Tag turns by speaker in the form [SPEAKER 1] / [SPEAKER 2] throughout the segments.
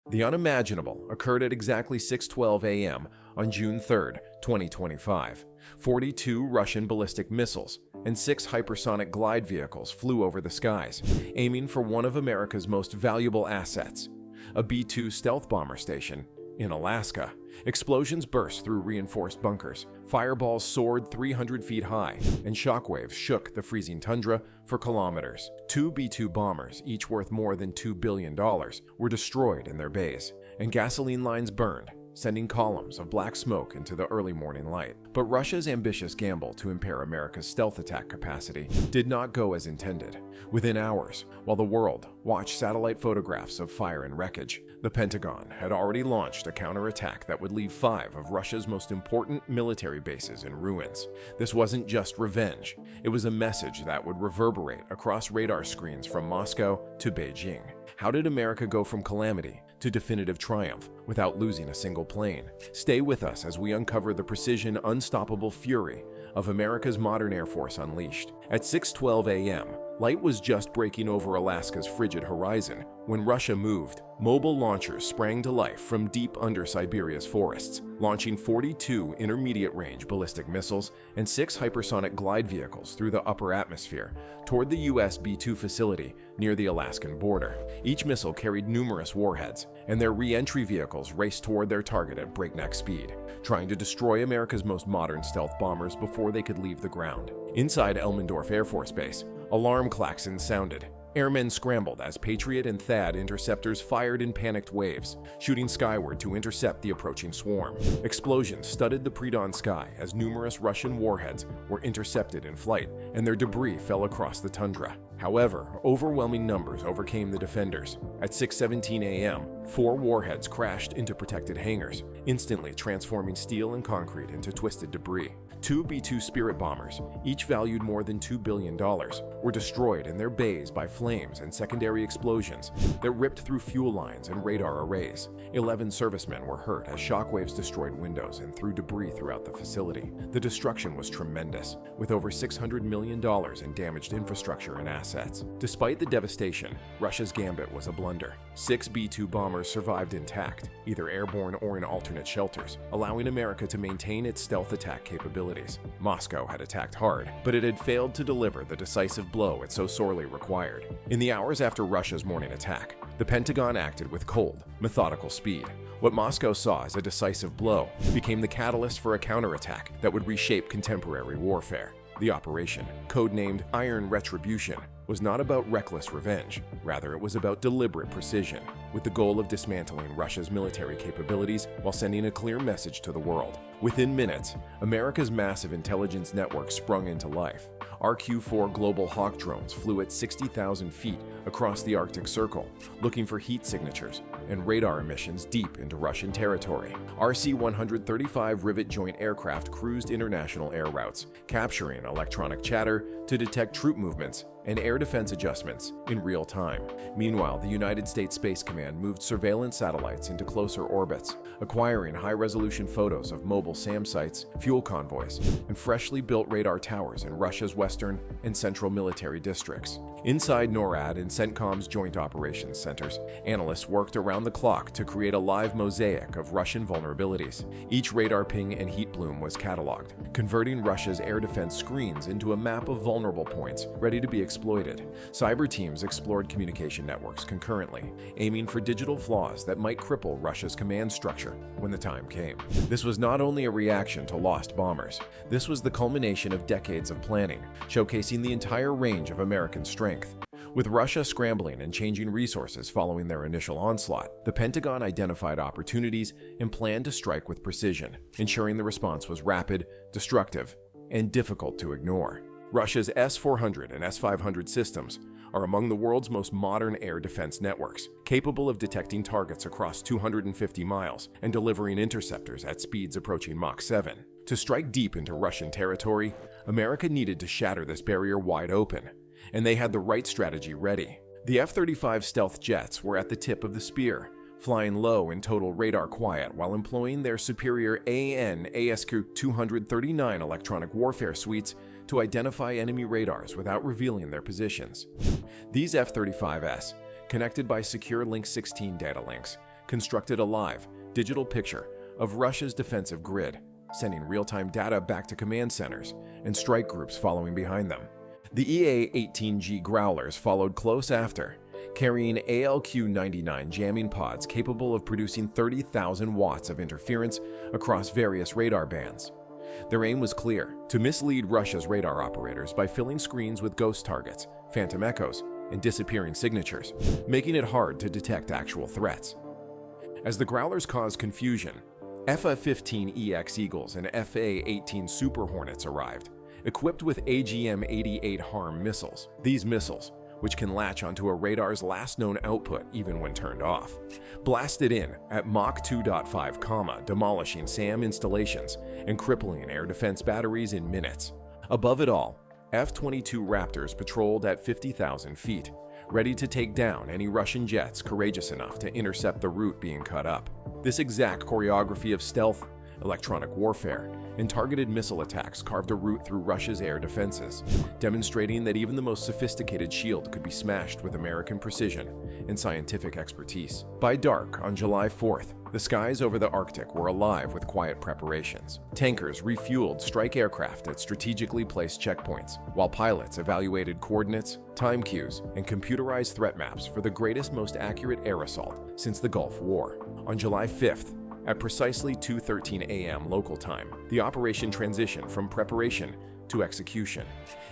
[SPEAKER 1] The unimaginable occurred at exactly 6:12 a.m. on June 3, 2025. 42 Russian ballistic missiles and 6 hypersonic glide vehicles flew over the skies, aiming for one of America's most valuable assets, a B-2 stealth bomber station in Alaska. Explosions burst through reinforced bunkers, fireballs soared 300 feet high, and shockwaves shook the freezing tundra for kilometers. 2 B-2 bombers, each worth more than $2 billion, were destroyed in their bays, and gasoline lines burned, sending columns of black smoke into the early morning light. But Russia's ambitious gamble to impair America's stealth attack capacity did not go as intended. Within hours, while the world watched satellite photographs of fire and wreckage, the Pentagon had already launched a counterattack that would leave 5 of Russia's most important military bases in ruins. This wasn't just revenge, it was a message that would reverberate across radar screens from Moscow to Beijing. How did America go from calamity to definitive triumph without losing a single plane? Stay with us as we uncover the precision, unstoppable fury of America's modern Air Force unleashed. At 6:12 a.m., light was just breaking over Alaska's frigid horizon when Russia moved. Mobile launchers sprang to life from deep under Siberia's forests, launching 42 intermediate-range ballistic missiles and 6 hypersonic glide vehicles through the upper atmosphere toward the U.S. B-2 facility near the Alaskan border. Each missile carried numerous warheads, and their re-entry vehicles raced toward their target at breakneck speed, trying to destroy America's most modern stealth bombers before they could leave the ground. Inside Elmendorf Air Force Base, alarm klaxons sounded. Airmen scrambled as Patriot and THAAD interceptors fired in panicked waves, shooting skyward to intercept the approaching swarm. Explosions studded the pre-dawn sky as numerous Russian warheads were intercepted in flight, and their debris fell across the tundra. However, overwhelming numbers overcame the defenders. At 6:17 a.m., 4 warheads crashed into protected hangars, instantly transforming steel and concrete into twisted debris. 2 B-2 Spirit bombers, each valued more than $2 billion, were destroyed in their bays by flames and secondary explosions that ripped through fuel lines and radar arrays. 11 servicemen were hurt as shockwaves destroyed windows and threw debris throughout the facility. The destruction was tremendous, with over $600 million in damaged infrastructure and assets. Despite the devastation, Russia's gambit was a blunder. 6 B-2 bombers survived intact, either airborne or in alternate shelters, allowing America to maintain its stealth attack capabilities. Moscow had attacked hard, but it had failed to deliver the decisive blow it so sorely required. In the hours after Russia's morning attack, the Pentagon acted with cold, methodical speed. What Moscow saw as a decisive blow became the catalyst for a counterattack that would reshape contemporary warfare. The operation, codenamed Iron Retribution, was not about reckless revenge. Rather, it was about deliberate precision, with the goal of dismantling Russia's military capabilities while sending a clear message to the world. Within minutes, America's massive intelligence network sprung into life. RQ-4 Global Hawk drones flew at 60,000 feet across the Arctic Circle, looking for heat signatures and radar emissions deep into Russian territory. RC-135 rivet joint aircraft cruised international air routes, capturing electronic chatter to detect troop movements and air defense adjustments in real time. Meanwhile, the United States Space Command moved surveillance satellites into closer orbits, acquiring high-resolution photos of mobile SAM sites, fuel convoys, and freshly built radar towers in Russia's western and central military districts. Inside NORAD and CENTCOM's Joint Operations Centers, analysts worked around the clock to create a live mosaic of Russian vulnerabilities. Each radar ping and heat plume was cataloged, converting Russia's air defense screens into a map of vulnerable points ready to be exploited. Cyber teams explored communication networks concurrently, aiming for digital flaws that might cripple Russia's command structure when the time came. This was not only a reaction to lost bombers, this was the culmination of decades of planning, showcasing the entire range of American strength. With Russia scrambling and changing resources following their initial onslaught, the Pentagon identified opportunities and planned to strike with precision, ensuring the response was rapid, destructive, and difficult to ignore. Russia's S-400 and S-500 systems are among the world's most modern air defense networks, capable of detecting targets across 250 miles and delivering interceptors at speeds approaching Mach 7. To strike deep into Russian territory, America needed to shatter this barrier wide open, and they had the right strategy ready. The F-35 stealth jets were at the tip of the spear, flying low in total radar quiet while employing their superior AN/ASQ-239 electronic warfare suites to identify enemy radars without revealing their positions. These F-35s, connected by secure Link 16 data links, constructed a live, digital picture of Russia's defensive grid, sending real-time data back to command centers and strike groups following behind them. The EA-18G Growlers followed close after, carrying ALQ-99 jamming pods capable of producing 30,000 watts of interference across various radar bands. Their aim was clear: to mislead Russia's radar operators by filling screens with ghost targets, phantom echoes, and disappearing signatures, making it hard to detect actual threats. As the Growlers caused confusion, FA-15EX Eagles and FA-18 Super Hornets arrived, equipped with AGM-88 HARM missiles. These missiles, which can latch onto a radar's last known output even when turned off, blasted in at Mach 2.5, demolishing SAM installations and crippling air defense batteries in minutes. Above it all, F-22 Raptors patrolled at 50,000 feet, ready to take down any Russian jets courageous enough to intercept the route being cut up. This exact choreography of stealth, electronic warfare, and targeted missile attacks carved a route through Russia's air defenses, demonstrating that even the most sophisticated shield could be smashed with American precision and scientific expertise. By dark on July 4th, the skies over the Arctic were alive with quiet preparations. Tankers refueled strike aircraft at strategically placed checkpoints, while pilots evaluated coordinates, time cues, and computerized threat maps for the greatest, most accurate air assault since the Gulf War. On July 5th, at precisely 2:13 a.m. local time, the operation transitioned from preparation to execution.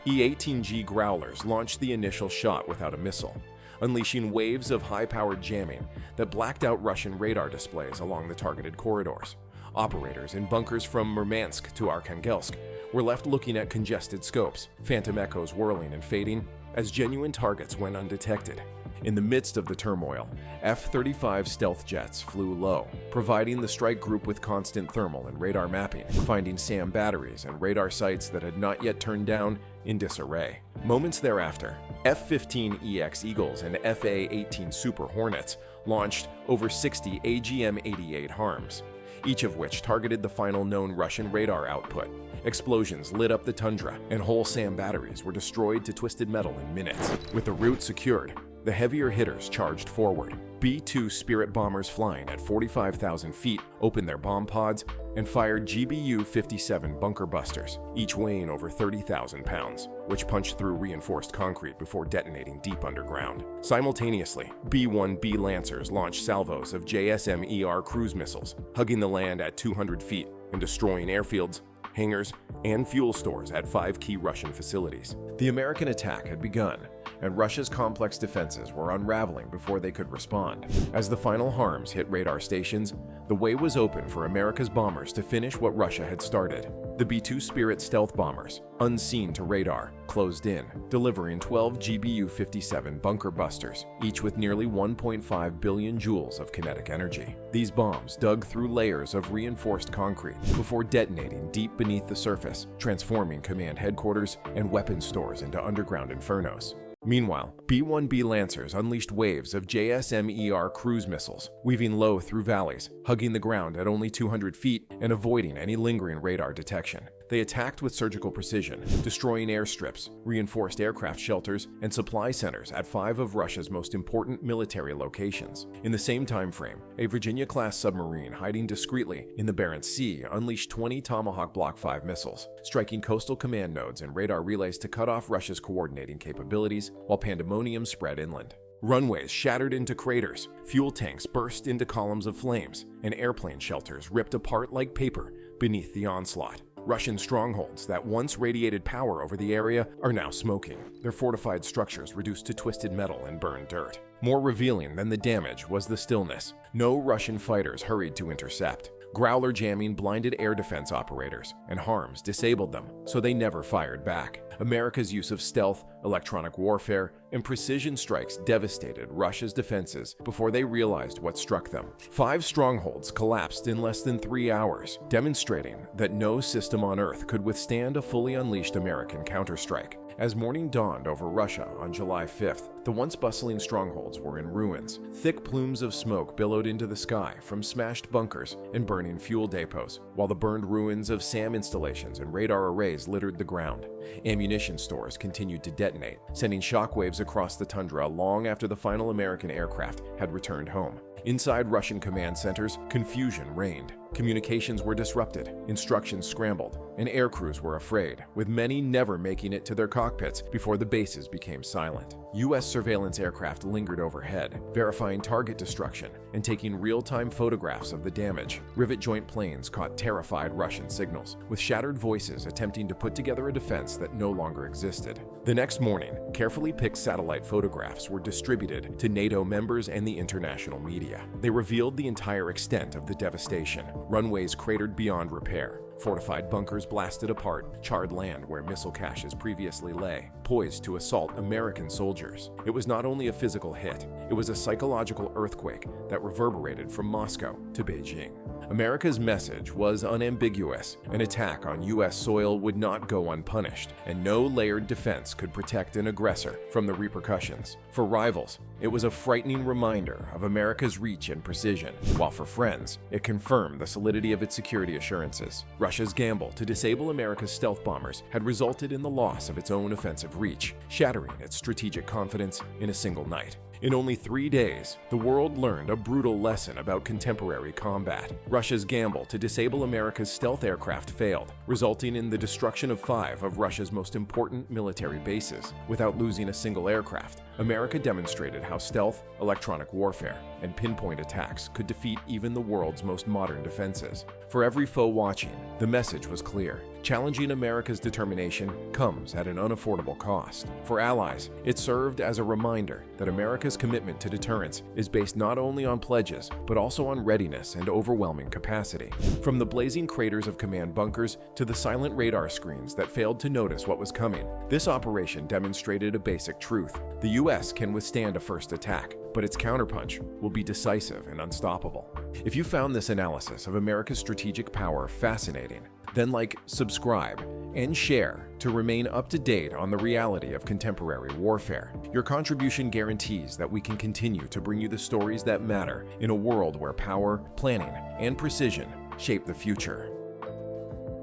[SPEAKER 1] E-18G Growlers launched the initial shot without a missile, unleashing waves of high-powered jamming that blacked out Russian radar displays along the targeted corridors. Operators in bunkers from Murmansk to Arkhangelsk were left looking at congested scopes, phantom echoes whirling and fading as genuine targets went undetected. In the midst of the turmoil, F-35 stealth jets flew low, providing the strike group with constant thermal and radar mapping, finding SAM batteries and radar sites that had not yet turned down in disarray. Moments thereafter, F-15EX Eagles and FA-18 Super Hornets launched over 60 AGM-88 HARMs, each of which targeted the final known Russian radar output. Explosions lit up the tundra, and whole SAM batteries were destroyed to twisted metal in minutes. With the route secured, the heavier hitters charged forward. B-2 Spirit bombers flying at 45,000 feet opened their bomb pods and fired GBU-57 bunker busters, each weighing over 30,000 pounds, which punched through reinforced concrete before detonating deep underground. Simultaneously, B-1B Lancers launched salvos of JSM-ER cruise missiles, hugging the land at 200 feet and destroying airfields, hangars, and fuel stores at 5 key Russian facilities. The American attack had begun, and Russia's complex defenses were unraveling before they could respond. As the final HARMs hit radar stations, the way was open for America's bombers to finish what Russia had started. The B-2 Spirit stealth bombers, unseen to radar, closed in, delivering 12 GBU-57 bunker busters, each with nearly 1.5 billion joules of kinetic energy. These bombs dug through layers of reinforced concrete before detonating deep beneath the surface, transforming command headquarters and weapons stores into underground infernos. Meanwhile, B-1B Lancers unleashed waves of JSM-ER cruise missiles, weaving low through valleys, hugging the ground at only 200 feet and avoiding any lingering radar detection. They attacked with surgical precision, destroying airstrips, reinforced aircraft shelters, and supply centers at 5 of Russia's most important military locations. In the same time frame, a Virginia-class submarine hiding discreetly in the Barents Sea unleashed 20 Tomahawk Block 5 missiles, striking coastal command nodes and radar relays to cut off Russia's coordinating capabilities, while pandemonium spread inland. Runways shattered into craters, fuel tanks burst into columns of flames, and airplane shelters ripped apart like paper beneath the onslaught. Russian strongholds that once radiated power over the area are now smoking, their fortified structures reduced to twisted metal and burned dirt. More revealing than the damage was the stillness. No Russian fighters hurried to intercept. Growler jamming blinded air defense operators, and HARMs disabled them, so they never fired back. America's use of stealth, electronic warfare, and precision strikes devastated Russia's defenses before they realized what struck them. 5 strongholds collapsed in less than 3 hours, demonstrating that no system on Earth could withstand a fully unleashed American counterstrike. As morning dawned over Russia on July 5th, The once bustling strongholds were in ruins. Thick plumes of smoke billowed into the sky from smashed bunkers and burning fuel depots, while the burned ruins of SAM installations and radar arrays littered the ground. Ammunition stores continued to detonate, sending shockwaves across the tundra long after the final American aircraft had returned home. Inside Russian command centers, confusion reigned. Communications were disrupted, instructions scrambled, and air crews were afraid, with many never making it to their cockpits before the bases became silent. U.S. surveillance aircraft lingered overhead, verifying target destruction and taking real-time photographs of the damage. Rivet joint planes caught terrified Russian signals, with shattered voices attempting to put together a defense that no longer existed. The next morning, carefully picked satellite photographs were distributed to NATO members and the international media. They revealed the entire extent of the devastation. Runways cratered beyond repair, fortified bunkers blasted apart, charred land where missile caches previously lay, poised to assault American soldiers. It was not only a physical hit, it was a psychological earthquake that reverberated from Moscow to Beijing. America's message was unambiguous. An attack on U.S. soil would not go unpunished, and no layered defense could protect an aggressor from the repercussions. For rivals, it was a frightening reminder of America's reach and precision, while for friends, it confirmed the solidity of its security assurances. Russia's gamble to disable America's stealth bombers had resulted in the loss of its own offensive reach, shattering its strategic confidence in a single night. In only 3 days, the world learned a brutal lesson about contemporary combat. Russia's gamble to disable America's stealth aircraft failed, resulting in the destruction of 5 of Russia's most important military bases. Without losing a single aircraft, America demonstrated how stealth, electronic warfare, and pinpoint attacks could defeat even the world's most modern defenses. For every foe watching, the message was clear. Challenging America's determination comes at an unaffordable cost. For allies, it served as a reminder that America's commitment to deterrence is based not only on pledges, but also on readiness and overwhelming capacity. From the blazing craters of command bunkers to the silent radar screens that failed to notice what was coming, this operation demonstrated a basic truth. The U.S. can withstand a first attack, but its counterpunch will be decisive and unstoppable. If you found this analysis of America's strategic power fascinating, then like, subscribe, and share to remain up to date on the reality of contemporary warfare. Your contribution guarantees that we can continue to bring you the stories that matter in a world where power, planning, and precision shape the future.